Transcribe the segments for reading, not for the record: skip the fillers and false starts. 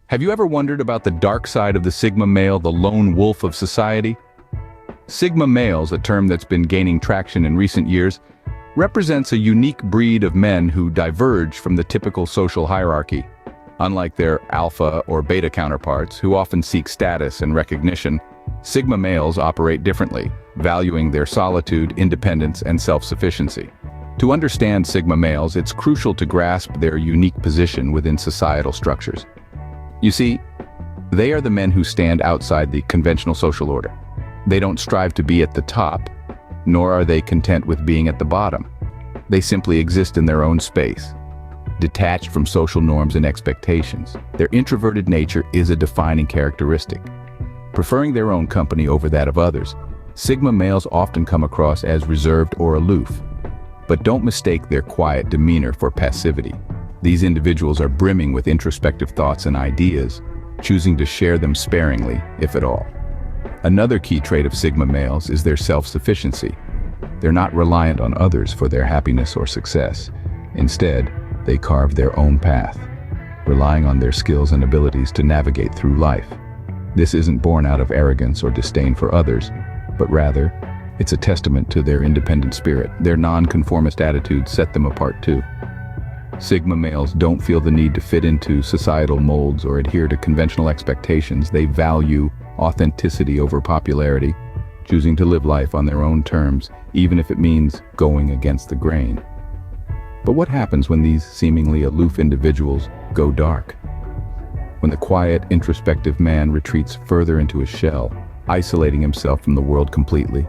Have you ever wondered about the dark side of the Sigma male, the lone wolf of society? Sigma males, a term that's been gaining traction in recent years, represents a unique breed of men who diverge from the typical social hierarchy. Unlike their alpha or beta counterparts, who often seek status and recognition, Sigma males operate differently, valuing their solitude, independence, and self-sufficiency. To understand Sigma males, it's crucial to grasp their unique position within societal structures. You see, they are the men who stand outside the conventional social order. They don't strive to be at the top, nor are they content with being at the bottom. They simply exist in their own space, detached from social norms and expectations. Their introverted nature is a defining characteristic. Preferring their own company over that of others, Sigma males often come across as reserved or aloof. But don't mistake their quiet demeanor for passivity. These individuals are brimming with introspective thoughts and ideas, choosing to share them sparingly, if at all. Another key trait of Sigma males is their self-sufficiency. They're not reliant on others for their happiness or success. Instead, they carve their own path, relying on their skills and abilities to navigate through life. This isn't born out of arrogance or disdain for others, but rather, it's a testament to their independent spirit. Their non-conformist attitudes set them apart too. Sigma males don't feel the need to fit into societal molds or adhere to conventional expectations. They value authenticity over popularity, choosing to live life on their own terms, even if it means going against the grain. But what happens when these seemingly aloof individuals go dark? When the quiet, introspective man retreats further into his shell, isolating himself from the world completely?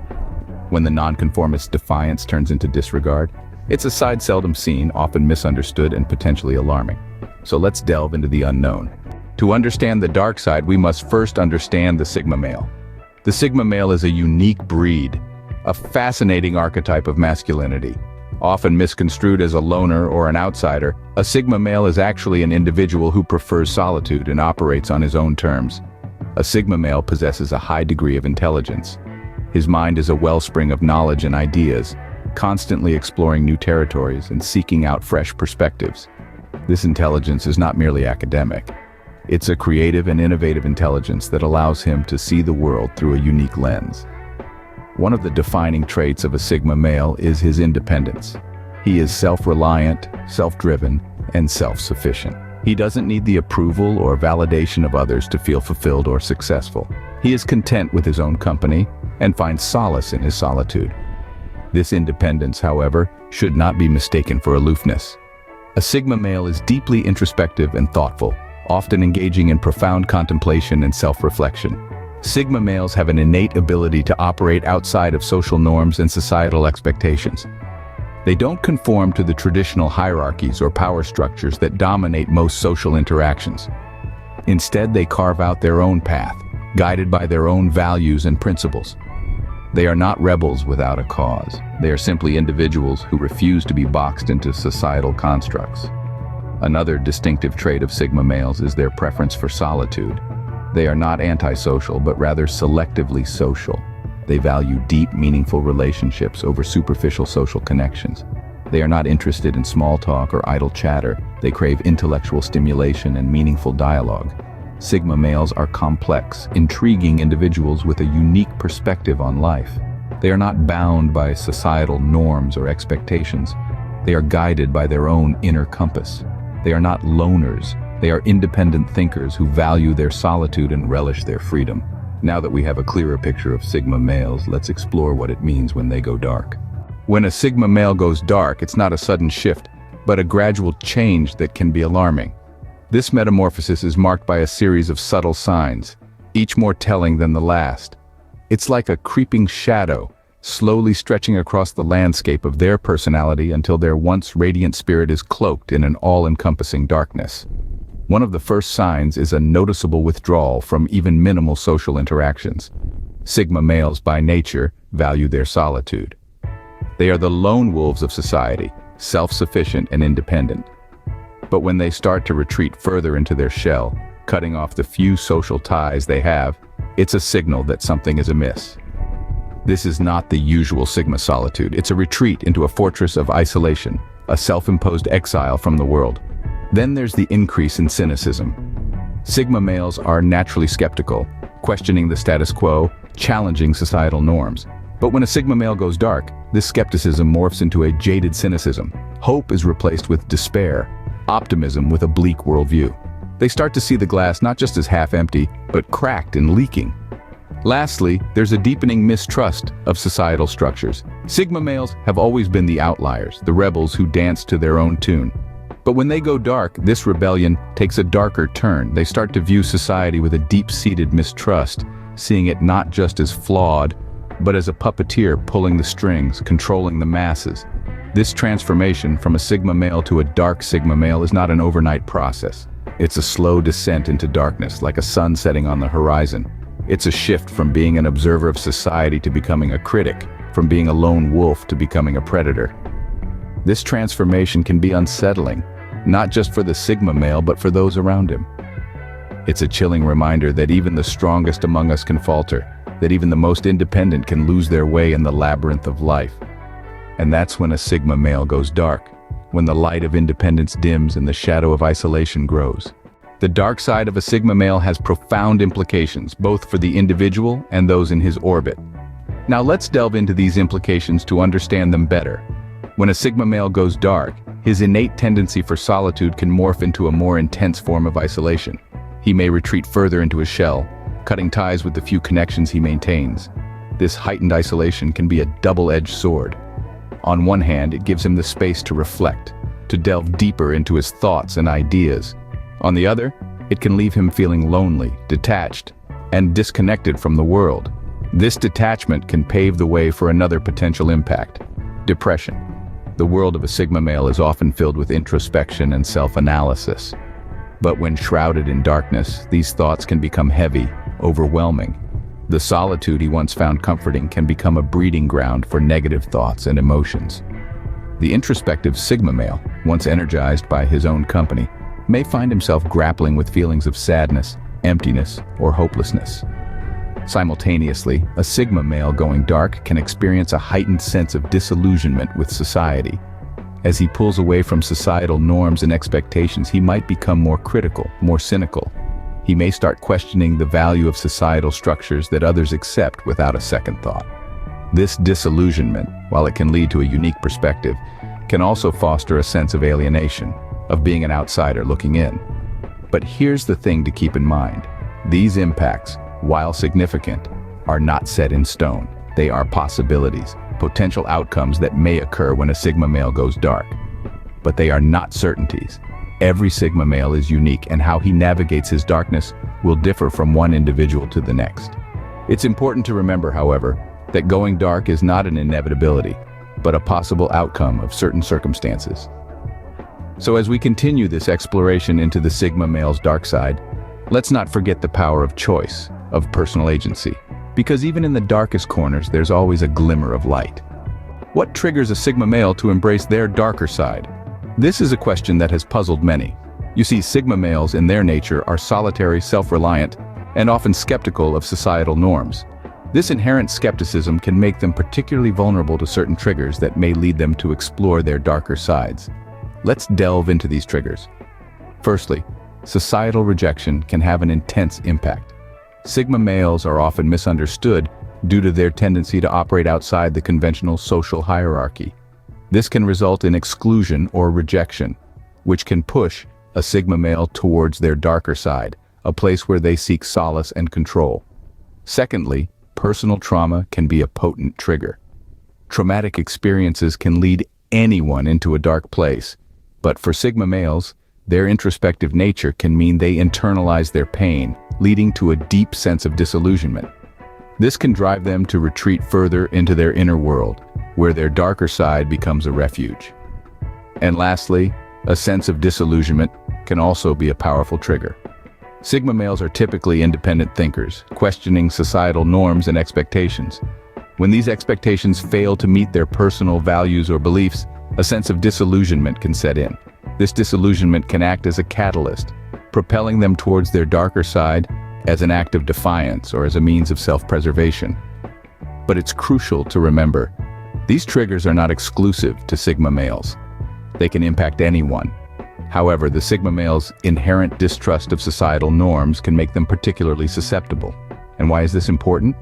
When the nonconformist's defiance turns into disregard? It's a side seldom seen, often misunderstood, and potentially alarming. So let's delve into the unknown. To understand the dark side, we must first understand the Sigma male. The Sigma male is a unique breed, a fascinating archetype of masculinity. Often misconstrued as a loner or an outsider, a Sigma male is actually an individual who prefers solitude and operates on his own terms. A Sigma male possesses a high degree of intelligence. His mind is a wellspring of knowledge and ideas, constantly exploring new territories and seeking out fresh perspectives. This intelligence is not merely academic. It's a creative and innovative intelligence that allows him to see the world through a unique lens. One of the defining traits of a Sigma male is his independence. He is self-reliant, self-driven, and self-sufficient. He doesn't need the approval or validation of others to feel fulfilled or successful. He is content with his own company and finds solace in his solitude. This independence, however, should not be mistaken for aloofness. A Sigma male is deeply introspective and thoughtful, often engaging in profound contemplation and self-reflection. Sigma males have an innate ability to operate outside of social norms and societal expectations. They don't conform to the traditional hierarchies or power structures that dominate most social interactions. Instead, they carve out their own path, guided by their own values and principles. They are not rebels without a cause. They are simply individuals who refuse to be boxed into societal constructs. Another distinctive trait of Sigma males is their preference for solitude. They are not antisocial, but rather selectively social. They value deep, meaningful relationships over superficial social connections. They are not interested in small talk or idle chatter. They crave intellectual stimulation and meaningful dialogue. Sigma males are complex, intriguing individuals with a unique perspective on life. They are not bound by societal norms or expectations. They are guided by their own inner compass. They are not loners. They are independent thinkers who value their solitude and relish their freedom. Now that we have a clearer picture of Sigma males, let's explore what it means when they go dark. When a Sigma male goes dark, it's not a sudden shift, but a gradual change that can be alarming. This metamorphosis is marked by a series of subtle signs, each more telling than the last. It's like a creeping shadow, slowly stretching across the landscape of their personality until their once radiant spirit is cloaked in an all-encompassing darkness. One of the first signs is a noticeable withdrawal from even minimal social interactions. Sigma males, by nature, value their solitude. They are the lone wolves of society, self-sufficient and independent. But when they start to retreat further into their shell, cutting off the few social ties they have, it's a signal that something is amiss. This is not the usual Sigma solitude. It's a retreat into a fortress of isolation, a self-imposed exile from the world. Then there's the increase in cynicism. Sigma males are naturally skeptical, questioning the status quo, challenging societal norms. But when a Sigma male goes dark, this skepticism morphs into a jaded cynicism. Hope is replaced with despair, optimism with a bleak worldview. They start to see the glass not just as half empty, but cracked and leaking. Lastly, there's a deepening mistrust of societal structures. Sigma males have always been the outliers, the rebels who dance to their own tune. But when they go dark, this rebellion takes a darker turn. They start to view society with a deep-seated mistrust, seeing it not just as flawed, but as a puppeteer pulling the strings, controlling the masses. This transformation from a Sigma male to a dark Sigma male is not an overnight process. It's a slow descent into darkness, like a sun setting on the horizon. It's a shift from being an observer of society to becoming a critic, from being a lone wolf to becoming a predator. This transformation can be unsettling, not just for the Sigma male, but for those around him. It's a chilling reminder that even the strongest among us can falter, that even the most independent can lose their way in the labyrinth of life. And that's when a Sigma male goes dark, when the light of independence dims and the shadow of isolation grows. The dark side of a Sigma male has profound implications, both for the individual and those in his orbit. Now let's delve into these implications to understand them better. When a Sigma male goes dark, his innate tendency for solitude can morph into a more intense form of isolation. He may retreat further into his shell, cutting ties with the few connections he maintains. This heightened isolation can be a double-edged sword. On one hand, it gives him the space to reflect, to delve deeper into his thoughts and ideas. On the other, it can leave him feeling lonely, detached, and disconnected from the world. This detachment can pave the way for another potential impact: depression. The world of a Sigma male is often filled with introspection and self-analysis. But when shrouded in darkness, these thoughts can become heavy, overwhelming. The solitude he once found comforting can become a breeding ground for negative thoughts and emotions. The introspective Sigma male, once energized by his own company, may find himself grappling with feelings of sadness, emptiness, or hopelessness. Simultaneously, a Sigma male going dark can experience a heightened sense of disillusionment with society. As he pulls away from societal norms and expectations, he might become more critical, more cynical. He may start questioning the value of societal structures that others accept without a second thought. This disillusionment, while it can lead to a unique perspective, can also foster a sense of alienation, of being an outsider looking in. But here's the thing to keep in mind. These impacts, while significant, are not set in stone. They are possibilities, potential outcomes that may occur when a Sigma male goes dark. But they are not certainties. Every Sigma male is unique, and how he navigates his darkness will differ from one individual to the next. It's important to remember, however, that going dark is not an inevitability, but a possible outcome of certain circumstances. So as we continue this exploration into the Sigma male's dark side, let's not forget the power of choice, of personal agency. Because even in the darkest corners, there's always a glimmer of light. What triggers a Sigma male to embrace their darker side? This is a question that has puzzled many. You see, Sigma males in their nature are solitary, self-reliant, and often skeptical of societal norms. This inherent skepticism can make them particularly vulnerable to certain triggers that may lead them to explore their darker sides. Let's delve into these triggers. Firstly, societal rejection can have an intense impact. Sigma males are often misunderstood due to their tendency to operate outside the conventional social hierarchy. This can result in exclusion or rejection, which can push a Sigma male towards their darker side, a place where they seek solace and control. Secondly, personal trauma can be a potent trigger. Traumatic experiences can lead anyone into a dark place, but for Sigma males, their introspective nature can mean they internalize their pain, leading to a deep sense of disillusionment. This can drive them to retreat further into their inner world, where their darker side becomes a refuge. And lastly, a sense of disillusionment can also be a powerful trigger. Sigma males are typically independent thinkers, questioning societal norms and expectations. When these expectations fail to meet their personal values or beliefs, a sense of disillusionment can set in. This disillusionment can act as a catalyst, propelling them towards their darker side as an act of defiance or as a means of self-preservation. But it's crucial to remember, these triggers are not exclusive to Sigma males. They can impact anyone. However, the Sigma male's inherent distrust of societal norms can make them particularly susceptible. And why is this important?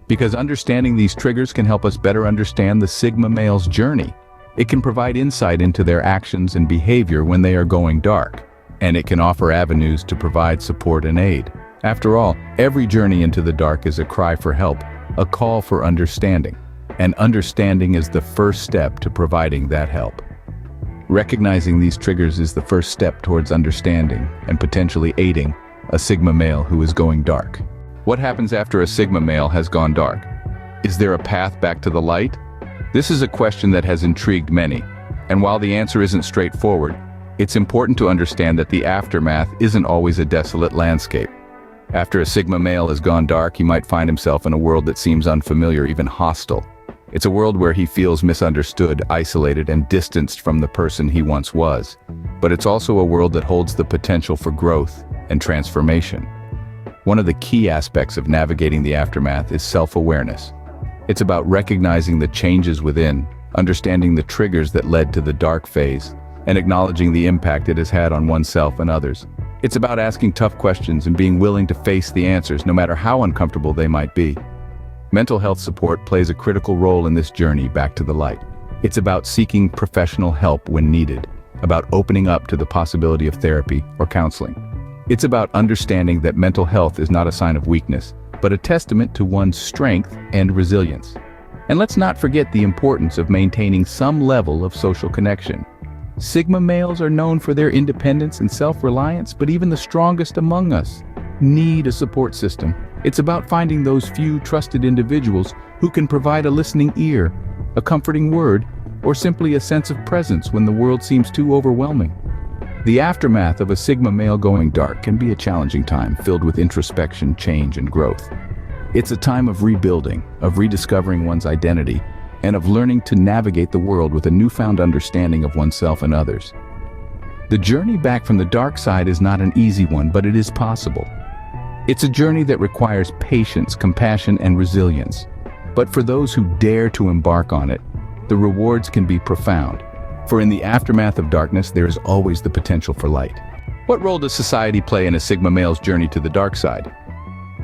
Because understanding these triggers can help us better understand the Sigma male's journey. It can provide insight into their actions and behavior when they are going dark, and it can offer avenues to provide support and aid. After all, every journey into the dark is a cry for help, a call for understanding. And understanding is the first step to providing that help. Recognizing these triggers is the first step towards understanding and potentially aiding a Sigma male who is going dark. What happens after a Sigma male has gone dark? Is there a path back to the light? This is a question that has intrigued many, and while the answer isn't straightforward, it's important to understand that the aftermath isn't always a desolate landscape. After a Sigma male has gone dark, he might find himself in a world that seems unfamiliar, even hostile. It's a world where he feels misunderstood, isolated, and distanced from the person he once was. But it's also a world that holds the potential for growth and transformation. One of the key aspects of navigating the aftermath is self-awareness. It's about recognizing the changes within, understanding the triggers that led to the dark phase, and acknowledging the impact it has had on oneself and others. It's about asking tough questions and being willing to face the answers, no matter how uncomfortable they might be. Mental health support plays a critical role in this journey back to the light. It's about seeking professional help when needed, about opening up to the possibility of therapy or counseling. It's about understanding that mental health is not a sign of weakness, but a testament to one's strength and resilience. And let's not forget the importance of maintaining some level of social connection. Sigma males are known for their independence and self-reliance, but even the strongest among us need a support system. It's about finding those few trusted individuals who can provide a listening ear, a comforting word, or simply a sense of presence when the world seems too overwhelming. The aftermath of a Sigma male going dark can be a challenging time, filled with introspection, change, and growth. It's a time of rebuilding, of rediscovering one's identity, and of learning to navigate the world with a newfound understanding of oneself and others. The journey back from the dark side is not an easy one, but it is possible. It's a journey that requires patience, compassion, and resilience. But for those who dare to embark on it, the rewards can be profound. For in the aftermath of darkness, there is always the potential for light. What role does society play in a Sigma male's journey to the dark side?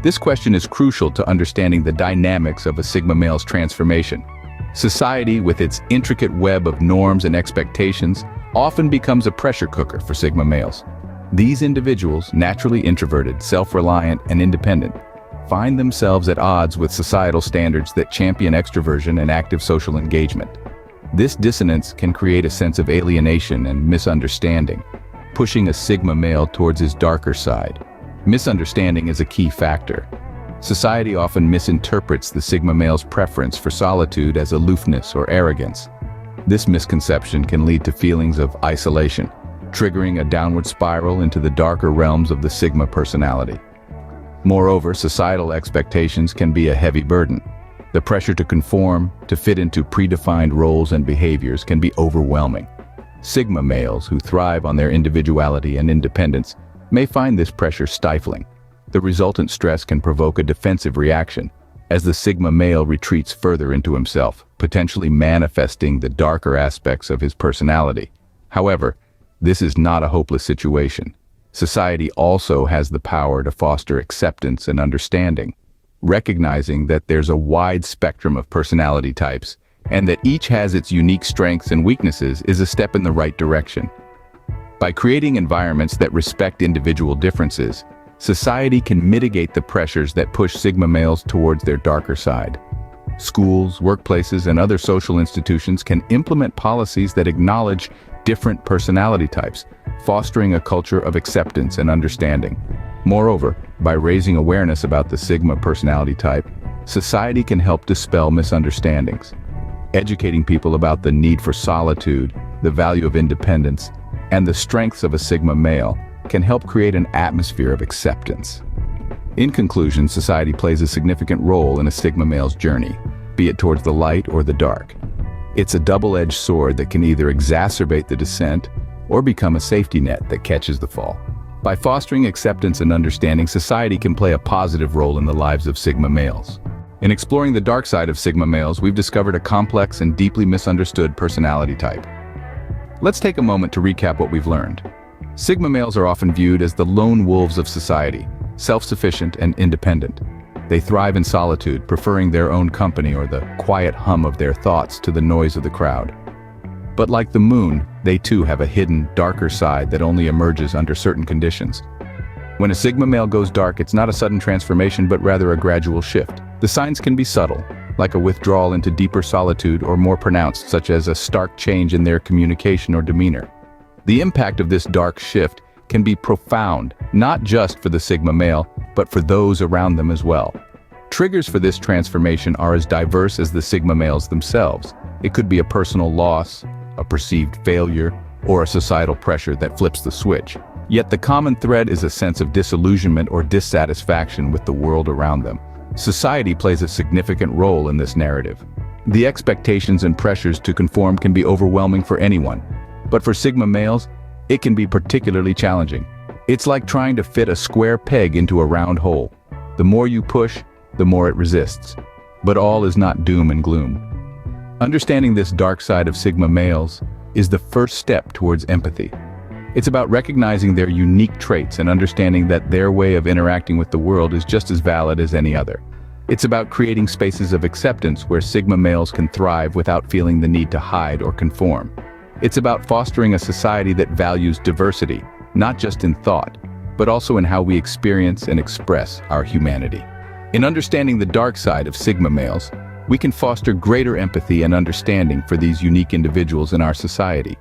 This question is crucial to understanding the dynamics of a Sigma male's transformation. Society, with its intricate web of norms and expectations, often becomes a pressure cooker for Sigma males. These individuals, naturally introverted, self-reliant, and independent, find themselves at odds with societal standards that champion extroversion and active social engagement. This dissonance can create a sense of alienation and misunderstanding, pushing a Sigma male towards his darker side. Misunderstanding is a key factor. Society often misinterprets the Sigma male's preference for solitude as aloofness or arrogance. This misconception can lead to feelings of isolation, triggering a downward spiral into the darker realms of the Sigma personality. Moreover, societal expectations can be a heavy burden. The pressure to conform, to fit into predefined roles and behaviors can be overwhelming. Sigma males who thrive on their individuality and independence may find this pressure stifling. The resultant stress can provoke a defensive reaction, as the Sigma male retreats further into himself, potentially manifesting the darker aspects of his personality. However, this is not a hopeless situation. Society also has the power to foster acceptance and understanding. Recognizing that there's a wide spectrum of personality types, and that each has its unique strengths and weaknesses is a step in the right direction. By creating environments that respect individual differences, society can mitigate the pressures that push Sigma males towards their darker side. Schools, workplaces, and other social institutions can implement policies that acknowledge different personality types, fostering a culture of acceptance and understanding. Moreover, by raising awareness about the Sigma personality type, society can help dispel misunderstandings. Educating people about the need for solitude, the value of independence, and the strengths of a Sigma male can help create an atmosphere of acceptance. In conclusion, society plays a significant role in a Sigma male's journey, be it towards the light or the dark. It's a double-edged sword that can either exacerbate the descent or become a safety net that catches the fall. By fostering acceptance and understanding, society can play a positive role in the lives of Sigma males. In exploring the dark side of Sigma males, we've discovered a complex and deeply misunderstood personality type. Let's take a moment to recap what we've learned. Sigma males are often viewed as the lone wolves of society, self-sufficient and independent. They thrive in solitude, preferring their own company or the quiet hum of their thoughts to the noise of the crowd. But like the moon, they too have a hidden, darker side that only emerges under certain conditions. When a Sigma male goes dark, it's not a sudden transformation but rather a gradual shift. The signs can be subtle, like a withdrawal into deeper solitude, or more pronounced, such as a stark change in their communication or demeanor. The impact of this dark shift can be profound, not just for the Sigma male, but for those around them as well. Triggers for this transformation are as diverse as the Sigma males themselves. It could be a personal loss, a perceived failure, or a societal pressure that flips the switch. Yet the common thread is a sense of disillusionment or dissatisfaction with the world around them. Society plays a significant role in this narrative. The expectations and pressures to conform can be overwhelming for anyone, but for Sigma males, it can be particularly challenging. It's like trying to fit a square peg into a round hole. The more you push, the more it resists. But all is not doom and gloom. Understanding this dark side of Sigma males is the first step towards empathy. It's about recognizing their unique traits and understanding that their way of interacting with the world is just as valid as any other. It's about creating spaces of acceptance where Sigma males can thrive without feeling the need to hide or conform. It's about fostering a society that values diversity, not just in thought, but also in how we experience and express our humanity. In understanding the dark side of Sigma males, we can foster greater empathy and understanding for these unique individuals in our society.